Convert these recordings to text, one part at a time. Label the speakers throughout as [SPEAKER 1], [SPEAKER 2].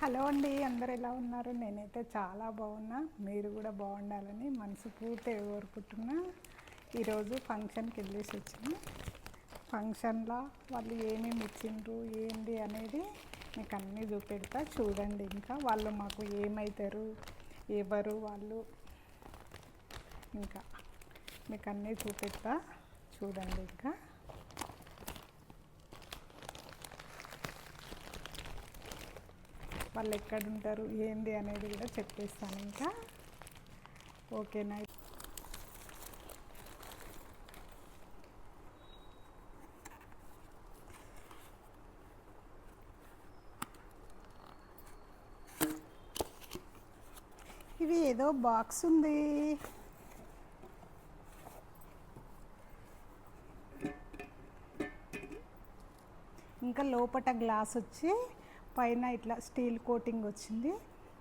[SPEAKER 1] Hello అండి, అందరు ఎలా ఉన్నారు? నేనైతే చాలా బాగున్నా. మీరు కూడా బాగుండాలని మనస్ఫూర్తిగా కోరుకుంటున్నా. ఈరోజు ఫంక్షన్కి వెళ్ళేసి వచ్చిన. ఫంక్షన్లో వాళ్ళు ఏమేమి ఇచ్చిండ్రు ఏంటి అనేది మీకు అన్నీ చూపెడతా చూడండి. ఇంకా వాళ్ళు మాకు ఏమవుతారు, ఎవరు వాళ్ళు, ఇంకా మీకు అన్నీ చూపెడతా చూడండి. ఇంకా వాళ్ళు ఎక్కడ ఉంటారు ఏంది అనేది కూడా చెప్పేస్తాను. ఇంకా ఓకేనా? ఇది ఏదో బాక్స్ ఉంది. ఇంకా లోపట గ్లాస్ వచ్చి పైన ఇట్లా స్టీల్ కోటింగ్ వచ్చింది.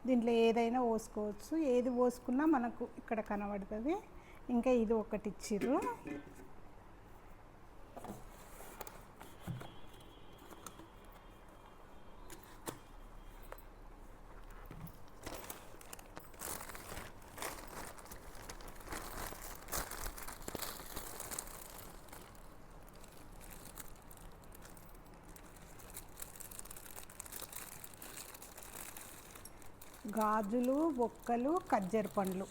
[SPEAKER 1] దీంట్లో ఏదైనా పోసుకోవచ్చు, ఏది పోసుకున్నా మనకు ఇక్కడ కనబడుతుంది. ఇంకా ఇది ఒకటి ఇచ్చిర్రు. గాజులు, బొక్కలు, ఖర్జూర పండ్లు.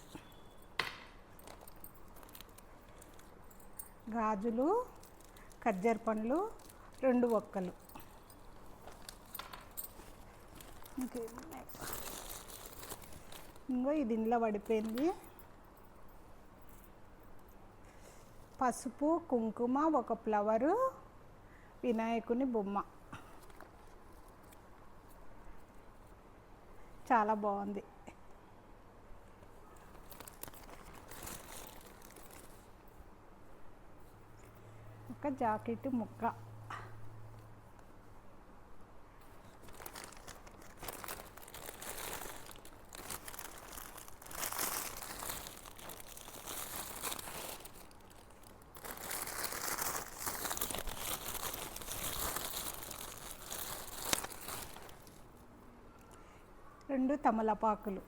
[SPEAKER 1] గాజులు, ఖర్జూర పండ్లు, 2 బొక్కలు. ఇంకో ఇది ఇంట్లో పడిపోయింది. పసుపు, కుంకుమ, ఒక ఫ్లవరు, వినాయకుని బొమ్మ. చాలా బాగుంది. ఒక జాకెట్ ముక్క. రెండు తమలపాకులు.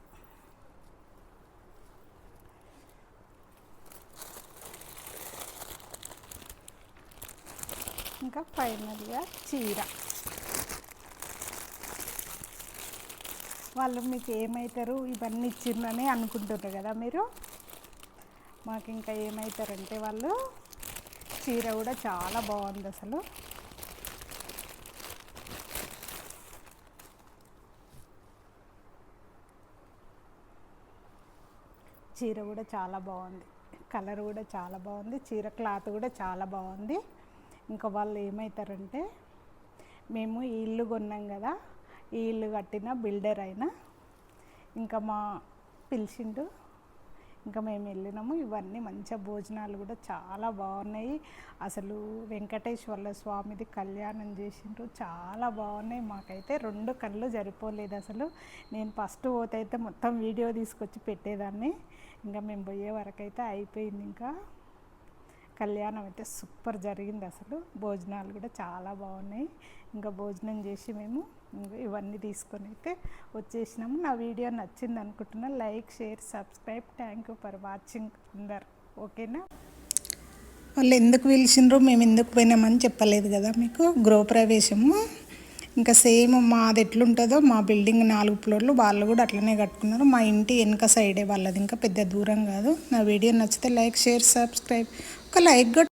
[SPEAKER 1] ఇంకా ఫైనల్గా చీర. వాళ్ళు మీకు ఏమవుతారు ఇవన్నీ ఇచ్చిందని అనుకుంటున్నారు కదా మీరు. మాకు ఇంకా ఏమవుతారంటే వాళ్ళు చీర కూడా చాలా బాగుంది అసలు. చీర కూడా చాలా బాగుంది, కలర్ కూడా చాలా బాగుంది, చీర క్లాత్ కూడా చాలా బాగుంది. ఇంకా వాళ్ళు ఏమవుతారంటే మేము ఈ ఇల్లు కొన్నాం కదా, ఈ ఇల్లు కట్టిన బిల్డర్ అయినా ఇంకా పిలిచిండు. ఇంకా మేము వెళ్ళినాము. ఇవన్నీ మంచిగా భోజనాలు కూడా చాలా బాగున్నాయి. అసలు వెంకటేశ్వర స్వామిది కళ్యాణం చేసిండ్రు, చాలా బాగున్నాయి. మాకైతే 2 కళ్ళు సరిపోలేదు అసలు. నేను ఫస్ట్ పోతే మొత్తం వీడియో తీసుకొచ్చి పెట్టేదాన్ని. ఇంకా మేము పోయే వరకు అయితే అయిపోయింది. ఇంకా కళ్యాణం అయితే సూపర్ జరిగింది అసలు. భోజనాలు కూడా చాలా బాగున్నాయి. ఇంకా భోజనం చేసి మేము ఇవన్నీ తీసుకొని అయితే వచ్చేసినాము. నా వీడియో నచ్చింది అనుకుంటున్నా. Like, share, subscribe. Thank you for watching అందరు. ఓకేనా? వాళ్ళు ఎందుకు పిలిచిండ్రు, మేము ఎందుకు పోయినామని చెప్పలేదు కదా మీకు. గృహప్రవేశము ఇంకా సేమ్ మాది ఎట్లుంటుందో, మా బిల్డింగ్ 4 ఫ్లోర్లు, వాళ్ళు కూడా అట్లనే కట్టుకున్నారు. మా ఇంటి వెనక సైడే వాళ్ళది, ఇంకా పెద్ద దూరం కాదు. నా వీడియో నచ్చితే లైక్, షేర్, సబ్స్క్రైబ్. ఒక లైక్ కూడా